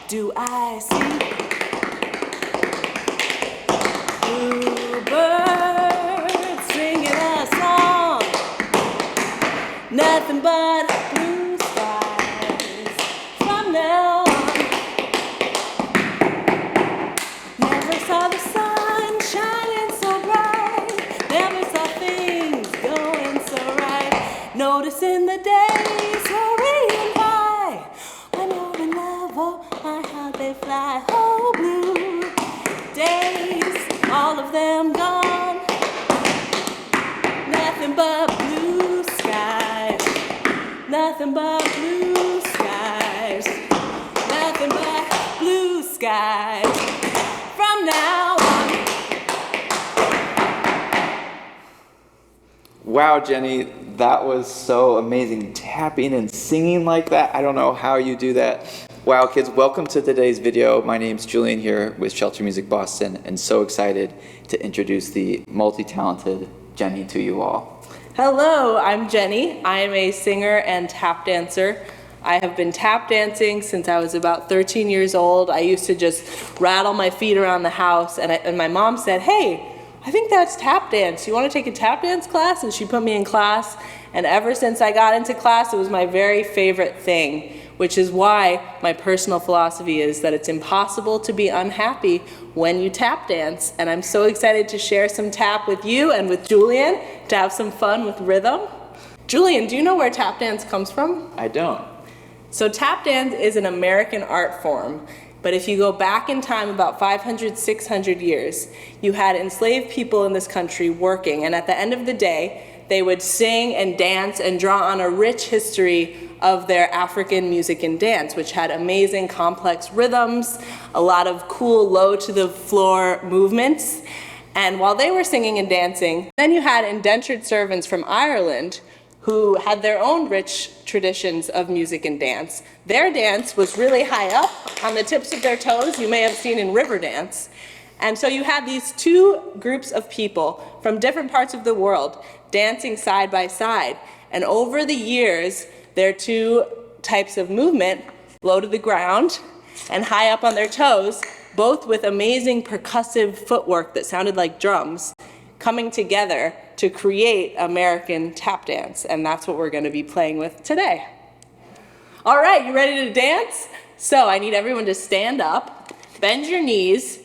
do I see? Bluebirds singing a song, nothing but blue skies from now on. Never saw the sun shining so bright, never saw things going so right, noticing the days hurrying by. I know the love, oh my, how they fly, oh blue days, all of them gone, nothing but blue skies, nothing but blue skies, nothing but blue skies from now on. Wow, Jenny, that was so amazing. Tapping and singing like that. I don't know how you do that. Wow, kids, welcome to today's video. My name's Julian here with Shelter Music Boston, and so excited to introduce the multi-talented Jenny to you all. Hello, I'm Jenny. I am a singer and tap dancer. I have been tap dancing since I was about 13 years old. I used to just rattle my feet around the house, and my mom said, hey, I think that's tap dance. You want to take a tap dance class? And she put me in class, and ever since I got into class, it was my very favorite thing, which is why my personal philosophy is that it's impossible to be unhappy when you tap dance. And I'm so excited to share some tap with you and with Julian to have some fun with rhythm. Julian, do you know where tap dance comes from? I don't. So tap dance is an American art form, but if you go back in time about 500, 600 years, you had enslaved people in this country working, and at the end of the day, they would sing and dance and draw on a rich history of their African music and dance, which had amazing complex rhythms, a lot of cool low to the floor movements. And while they were singing and dancing, then you had indentured servants from Ireland who had their own rich traditions of music and dance. Their dance was really high up on the tips of their toes, you may have seen in river dance. And so you had these two groups of people from different parts of the world dancing side by side. And over the years, their two types of movement, low to the ground and high up on their toes, both with amazing percussive footwork that sounded like drums, coming together to create American tap dance. And that's what we're going to be playing with today. All right, you ready to dance? So I need everyone to stand up, bend your knees,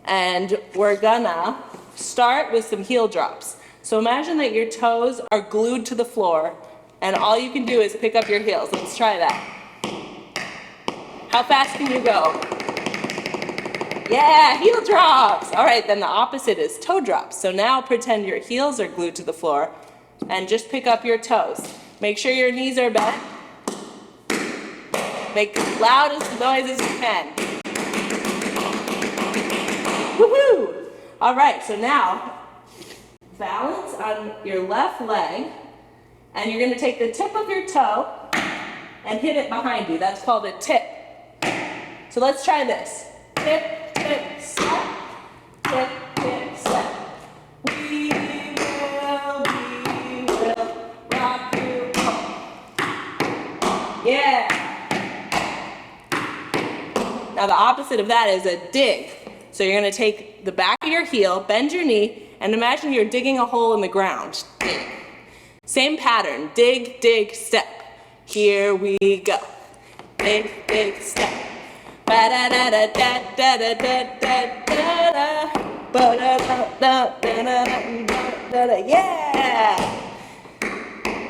and we're gonna start with some heel drops. So imagine that your toes are glued to the floor, and all you can do is pick up your heels. Let's try that. How fast can you go? Yeah, heel drops. All right, then the opposite is toe drops. So now pretend your heels are glued to the floor, and just pick up your toes. Make sure your knees are bent. Make the loudest noise as you can. Woohoo! All right, so now balance on your left leg, and you're going to take the tip of your toe and hit it behind you. That's called a tip. So let's try this. Tip, tip, step. Tip, tip, step. We will rock you home. Yeah. Now the opposite of that is a dig. So you're going to take the back of your heel, bend your knee, and imagine you're digging a hole in the ground. Dig. Same pattern. Dig, dig, step. Here we go. Dig, dig, step. Yeah!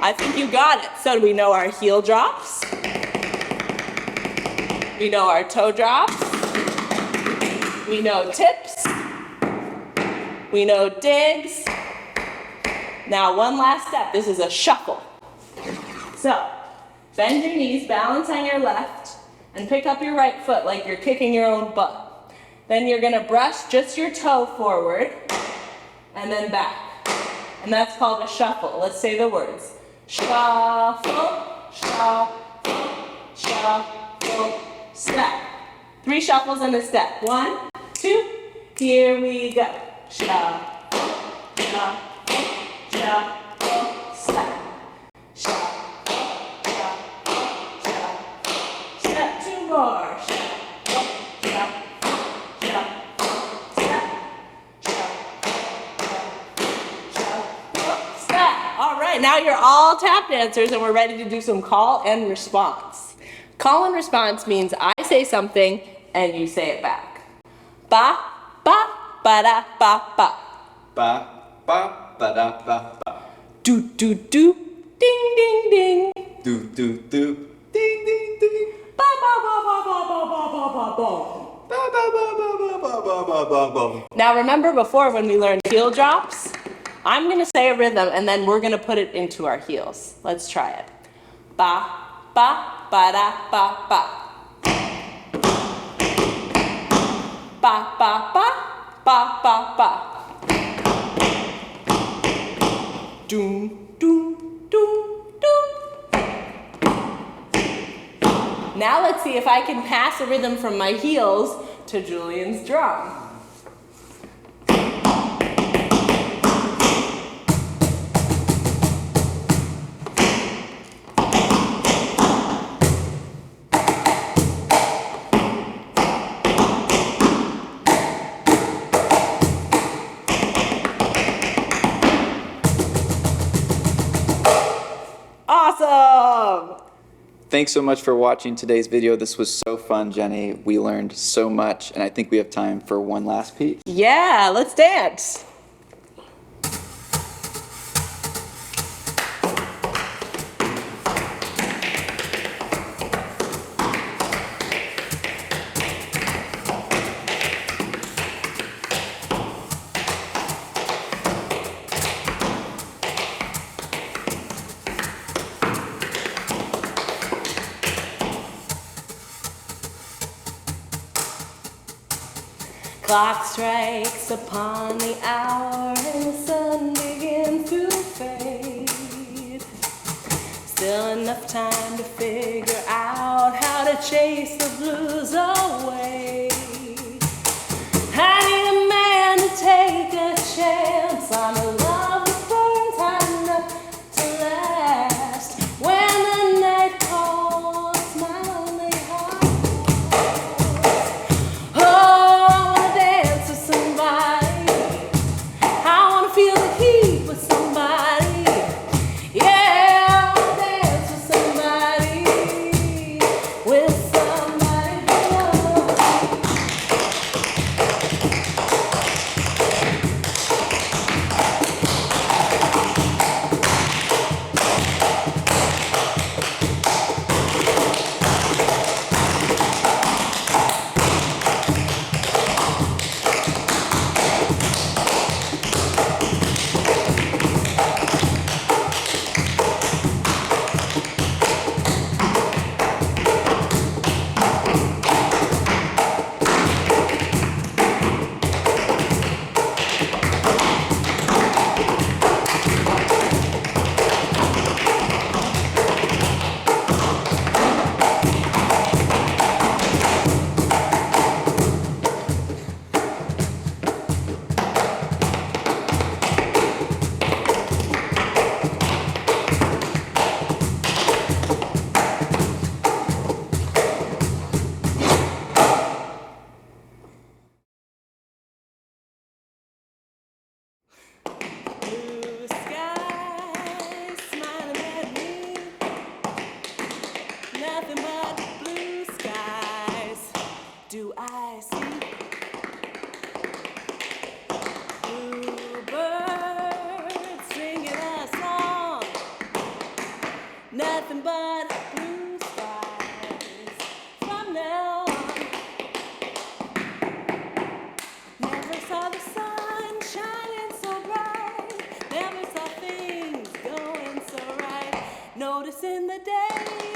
I think you got it. So we know our heel drops. We know our toe drops. We know tips. We know digs. Now one last step. This is a shuffle. So bend your knees, balance on your left, and pick up your right foot like you're kicking your own butt. Then you're going to brush just your toe forward and then back. And that's called a shuffle. Let's say the words. Shuffle, shuffle, shuffle, step. 3 shuffles and a step. 1, 2, here we go. Shuffle, shuffle, shuffle, step. Shuffle, shuffle, shuffle, step. 2 more. Shuffle, right, now you're all tap dancers and we're ready to do some call and response. Call and response means I say something and you say it back. Ba, ba, ba da, ba, ba. Ba, ba, ba da, ba, ba. Do, do, do, ding, ding, ding. Do, do, do, ding, ding, ding. Ba, ba, ba, ba, ba, ba, ba, ba, ba, ba. Ba, ba, ba, ba, ba, ba, ba, ba, ba. Now remember before when we learned heel drops? I'm gonna say a rhythm and then we're gonna put it into our heels. Let's try it. Ba, ba, ba da, ba, ba. Ba, ba, ba, ba, ba, ba. Doom, doom, doom, doom. Now let's see if I can pass a rhythm from my heels to Julian's drum. Awesome! Thanks so much for watching today's video. This was so fun, Jenny. We learned so much, and I think we have time for one last piece. Yeah, let's dance. Clock strikes upon the hour and the sun begins to fade. Still enough time to figure out how to chase the blues away. I need a man to take a chance on a love that burns hot enough to last. When the night calls my lonely heart, oh, feel the heat with somebody. Yeah, I wanna dance with somebody. With somebody to love. Blue skies smiling at me. Nothing but blue skies do I see. Blue birds singing a song. Nothing but blue skies from now on. Never saw the sun shining so bright. Never saw things going so right. Noticing the day